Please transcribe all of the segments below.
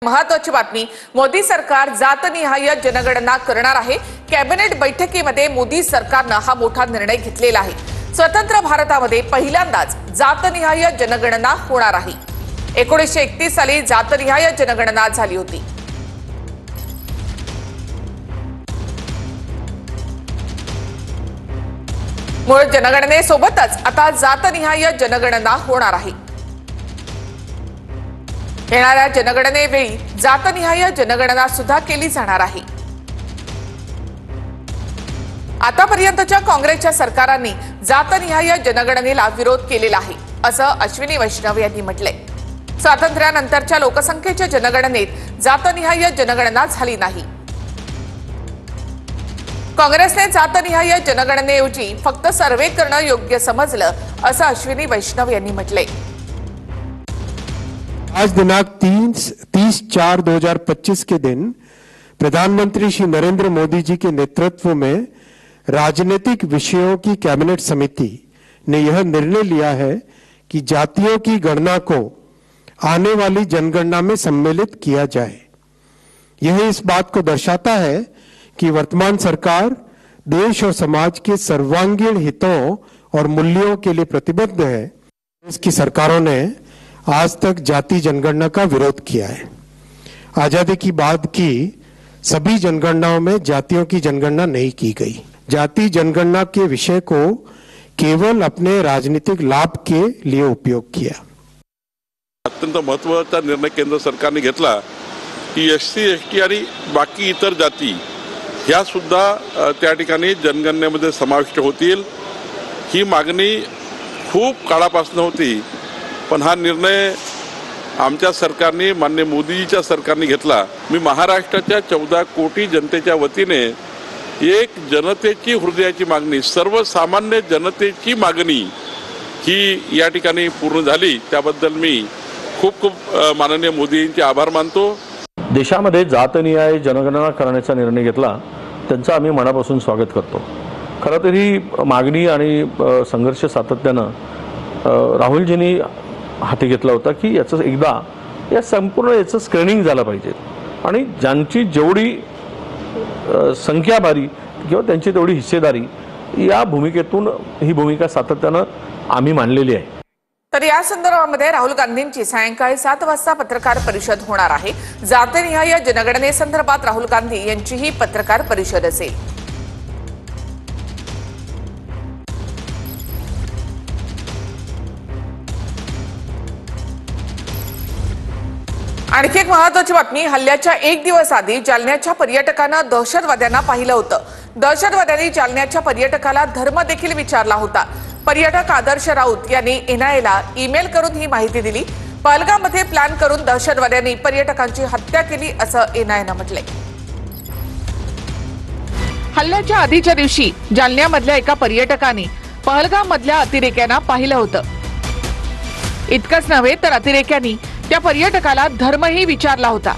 महत्त्वाची बातमी, मोदी सरकार जातनिहाय जनगणना करणार आहे। कॅबिनेट बैठकीमध्ये मोदी सरकारने हा मोठा निर्णय घेतलेला आहे। स्वतंत्र भारतामध्ये पहिल्यांदाच जातनिहाय जनगणना होणार आहे। 1931 साली जातनिहाय जनगणना झाली होती। मूळ जनगणनेसोबतच आता जातनिहाय जनगणना होणार आहे। येणाऱ्या जनगणनेवेळी जातनिहाय जनगणना सुद्धा केली जाणार आहे। आतापर्यंतच्या काँग्रेसच्या सरकारांनी जातनिहाय जनगणनेला विरोध केलेला आहे, असं अश्विनी वैष्णव यांनी म्हटलंय। स्वातंत्र्यानंतरच्या लोकसंख्येच्या जनगणनेत जातनिहाय जनगणना झाली नाही। काँग्रेसने जातनिहाय जनगणनेऐवजी फक्त सर्वे करणं योग्य समजलं, असं अश्विनी वैष्णव यांनी म्हटलंय। आज दिनांक 30/4/2025 के दिन प्रधानमंत्री श्री नरेंद्र मोदी जी के नेतृत्व में राजनीतिक विषयों की कैबिनेट समिति ने यह निर्णय लिया है कि जातियों की गणना को आने वाली जनगणना में सम्मिलित किया जाए। यह इस बात को दर्शाता है कि वर्तमान सरकार देश और समाज के सर्वांगीण हितों और मूल्यों के लिए प्रतिबद्ध है। इसकी सरकारों ने आज तक जाति जनगणना का विरोध किया है। आजादी की बाद की सभी जनगणनाओं में जातियों की जनगणना नहीं की गई। जाति जनगणना के विषय को केवल अपने राजनीतिक लाभ के लिए उपयोग किया। अत्यंत महत्त्वाचा निर्णय केंद्र सरकारने घेतला की एससी एसटी आणि बाकी इतर जाती ह्या सुद्धा त्या ठिकाणी जनगणनेमध्ये समाविष्ट होतील। ही मागणी खूप काळापासून होती, पण हा निर्णय आमच्या सरकारने माननीय मोदीजीच्या सरकारने घेतला। मी महाराष्ट्राच्या 14 कोटी जनतेच्या वतीने एक जनतेची हृदयाची मागणी, सर्वसामान्य जनतेची मागणी ही या ठिकाणी पूर्ण झाली, त्याबद्दल मी खूप खूप माननीय मोदीजींचे आभार मानतो। देशामध्ये जातनिहाय जनगणना करण्याचा निर्णय घेतला, त्यांचा आम्ही मनापासून स्वागत करतो। खरं तर ही मागणी आणि संघर्ष सातत्यानं राहुलजींनी हाती घेतला होता की याचं एकदा या संपूर्ण याचं स्क्रीनिंग झालं पाहिजे आणि ज्यांची जेवढी संख्या भारी किंवा त्यांची तेवढी हिस्सेदारी या भूमिकेतून ही भूमिका सातत्यानं आम्ही मांडलेली आहे। तर या संदर्भामध्ये राहुल गांधींची सायंकाळी 7 वाजता पत्रकार परिषद होणार आहे। जातनिहाय जनगणनेसंदर्भात राहुल गांधी यांची ही पत्रकार परिषद असेल। आणखी एक महत्त्वाची बातमी, हल्ल्याच्या 1 दिवस आधी जालन्याच्या पर्यटकांना दहशतवाद्यांना पाहिलं होतं। दहशतवाद्यांनी जालन्याच्या पर्यटकाला धर्म देखील विचारला होता। पर्यटक आदर्श राऊत यांनी एनआयएला ईमेल करून ही माहिती दिली। पहलगाममध्ये प्लॅन करून दहशतवाद्यांनी पर्यटकांची हत्या केली, असं एनआयएनं म्हटलंय। हल्ल्याच्या आधीच्या दिवशी जालन्यामधल्या एका पर्यटकाने पहलगाममधल्या अतिरेक्यांना पाहिलं होतं। इतकंच नव्हे तर अतिरेक्यांनी त्या पर्यटकाला धर्मही विचारला होता।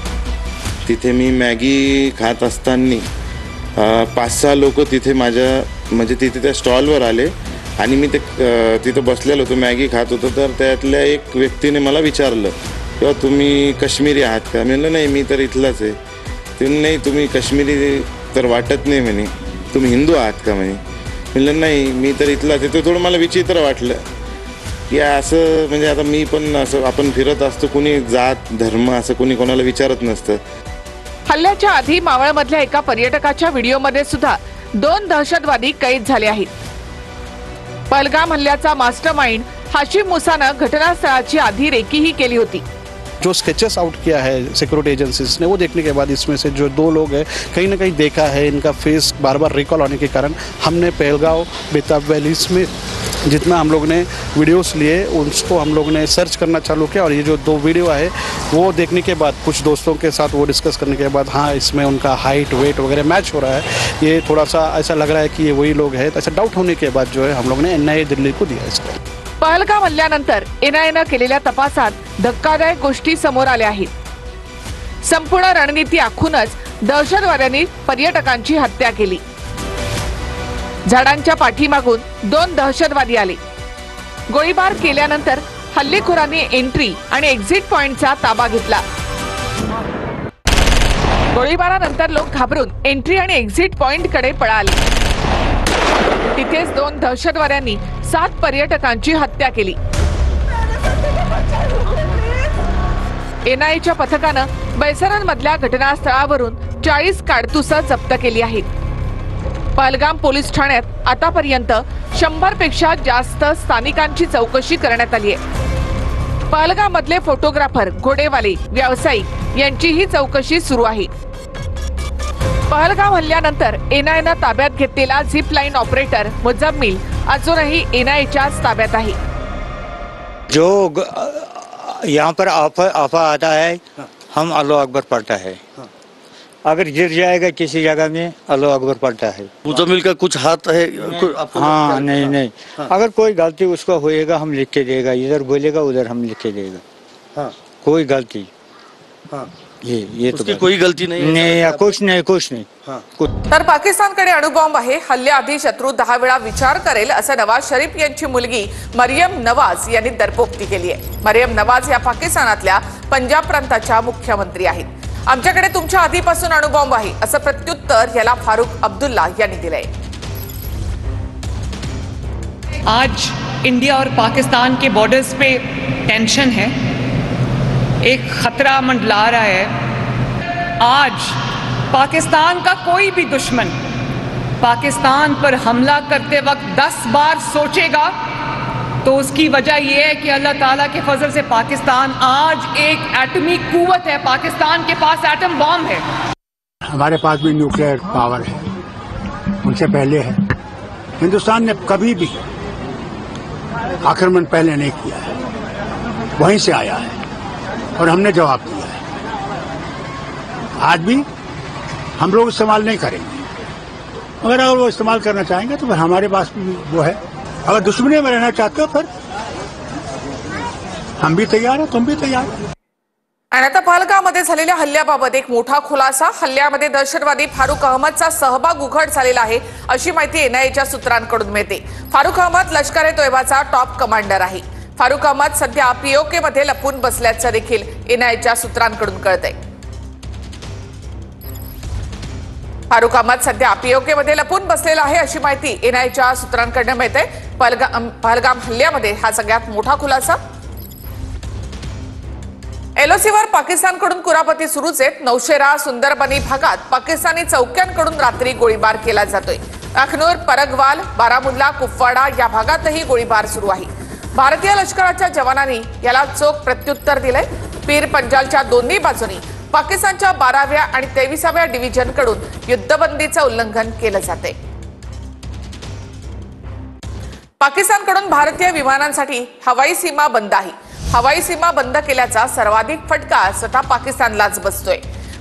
तिथे मी मॅगी खात असताना 5-6 लोक तिथे माझ्या म्हणजे तिथे त्या स्टॉलवर आले आणि मी तिथे बसलेलो होतो, मॅगी खात होतो। तर त्यातल्या एक व्यक्तीने मला विचारलं किंवा तुम्ही काश्मीरी आहात का? मी म्हणलं नाही, मी तर इथलाच आहे। ते नाही, तुम्ही काश्मीरी तर वाटत नाही म्हणे, तुम्ही हिंदू आहात का म्हणे? म्हणलं नाही, मी तर इथलाच आहे। ते थोडं मला विचित्र वाटलं की असं म्हणजे आता मी पण असं आपण फिरत असतो, कुणी जात धर्म असं कुणी कोणाला विचारत नसतं। हल्ल्याच्या आधी मावळमधल्या एका पर्यटकाच्या व्हिडिओमध्ये सुद्धा 2 दहशतवादी कैद झाले आहेत। पहलगाम हल्ल्याचा मास्टरमाइंड हाशिम मुसानं घटनास्थळाची आधी रेकीही केली होती। जो स्केचेस आउट किया है सिक्योरिटी एजेंसीज ने, वो देखने के बाद इसमें से जो 2 लोग हैं कहीं ना कहीं देखा है, इनका फेस बार बार रिकॉल होने के कारण हमने पहलगांव बेताब वैलीज में जितना हम लोग ने वीडियोस लिए उसको हम लोग ने सर्च करना चालू किया। और ये जो 2 वीडियो है वो देखने के बाद कुछ दोस्तों के साथ वो डिस्कस करने के बाद हाँ, इसमें उनका हाइट वेट वगैरह मैच हो रहा है। ये थोड़ा सा ऐसा लग रहा है कि ये वही लोग हैं। तो ऐसा डाउट होने के बाद जो है हम लोग ने एनआईए दिल्ली को दिया इसको। पहलगाम हल्ल्यानंतर एनआयएनं केलेल्या तपासात धक्कादायक गोष्टी समोर आल्या आहेत। संपूर्ण रणनीती आखूनच दहशतवाद्यांनी पर्यटकांची हत्या केली। झाडांच्या पाठीमागून 2 दहशतवादी आले। गोळीबार केल्यानंतर हल्लेखोरांनी एंट्री आणि एक्झिट पॉइंटचा ताबा घेतला। गोळीबारानंतर लोक घाबरून एंट्री आणि एक्झिट पॉइंट कडे पळाले. तिथेच 2 दहशतवाद्यांनी 7 पर्यटकांची हत्या केली. एनआयएच्या पथकानं बैसरन मधल्या घटनास्थळावरून 40 काडतुसं जप्त केली आहेत. पहलगाम पोलीस ठाण्यात आतापर्यंत 100 पेक्षा जास्त स्थानिकांची चौकशी करण्यात आली आहे. पहलगाम मधले फोटोग्राफर, घोडेवाले, व्यावसायिक यांचीही चौकशी सुरू आहे. पहलगाम हल्ल्यानंतर एनआयएनं ताब्यात घेतलेला झिप लाईन ऑपरेटर मुजम्मिल अजूनही एनआयएच्याच ताब्यात आहे. जो यहाँ पर आफा आता है, हम अल्लाह अकबर पढ़ता है. अगर गिर जाएगा किसी जगह में, अल्लाह अकबर पढ़ता है. मुजम्मिल का कुछ हाथ है? हाँ, नहीं. अगर कोई गलती उसका होएगा, हम लिख के देगा. इधर बोलेगा, उधर हम लिख के देगा. कोई गलती ये तो कोई गलती नहीं, कुछ नहीं. तर पाकिस्तानकडे अणुबॉम्ब आहे. हल्ल्याआधी शत्रू 10 वेळा विचार करेल असं नवाज शरीफ यांची मुलगी मरियम नवाज यांनी दरपोक्ती केली आहे. मरियम नवाज या पाकिस्तानातल्या पंजाब प्रांताच्या मुख्यमंत्री आहेत. आमच्याकडे तुमच्या आधीपासून अणुबॉम्ब आहे असं प्रत्युत्तर याला फारूक अब्दुल्ला यांनी दिलंय. आज इंडिया और पाकिस्तान के बॉर्डर्स पे टेंशन है, एक खतरा मंडला रहा है. आज पाकिस्तान का कोई भी दुश्मन पाकिस्तान पर हमला करते वक्त 10 बार सोचेगा, तो उसकी वजह यह है कि अल्लाह ताला के फजल से पाकिस्तान आज एक एटमी कुव्वत है. पाकिस्तान के पास एटम बॉम्ब है. हमारे पास भी न्यूक्लियर पावर है, उनसे पहले है. हिंदुस्तान ने कभी भी आक्रमण पहले नहीं किया है, वहीं से आया है और हमने जवाब दिया है. आज भी हम लोग इस्तेमाल नहीं करेंगे, अगर वो इस्तेमाल करना चाहेंगे तो फिर हमारे पास भी वो है. अगर दुश्मनी में रहना चाहते हो फिर हम भी तैयार है, तुम भी तैयार हो. आणि आता पहलगाममध्ये झालेल्या हल्ल्याबाबत एक मोठा खुलासा. हल्ल्यामध्ये दहशतवादी फारूक अहमदचा सहभाग उघड झालेला आहे अशी माहिती एनआयएच्या सूत्रांकडून मिळते. फारूक अहमद लष्कर-ए-तोयबाचा टॉप कमांडर आहे. फारूक अहमद सध्या पीओके मध्ये लपून बसल्याचं देखील एनआयएच्या सूत्रांकडून कळतंय. फारूक अहमद सध्या पीओके मध्ये लपून बसलेला आहे अशी माहिती एनआयएच्या सूत्रांकडून मिळते. पहलगाम हल्ल्यामध्ये हा सगळ्यात मोठा खुलासा. एलओसीवर पाकिस्तानकडून कुरापती सुरूच आहेत. नौशेरा, सुंदरबनी भागात पाकिस्तानी चौक्यांकडून रात्री गोळीबार केला जातोय. अखनूर, परगवाल, बारामुल्ला, कुपवाडा या भागातही गोळीबार सुरू आहे. भारतीय लष्कराच्या जवानांनी याला चोख प्रत्युत्तर दिलंय. पीर पंजालच्या दोन्ही बाजूनी पाकिस्तानच्या 12व्या आणि 23व्या डिव्हिजनकडून युद्धबंदीचं उल्लंघन केलं जाते. पाकिस्तानकडून भारतीय विमानांसाठी हवाई सीमा बंद आहे. हवाई सीमा बंद केल्याचा सर्वाधिक फटका स्वतः पाकिस्तानलाच बसतोय.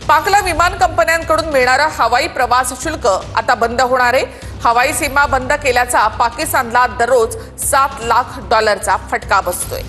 पाकला विमान कंपन्यांकडून मिळणारं हवाई प्रवास शुल्क आता बंद होणार आहे. हवाई सीमा बंद केल्याचा पाकिस्तानला दररोज $7 लाख फटका बसतोय.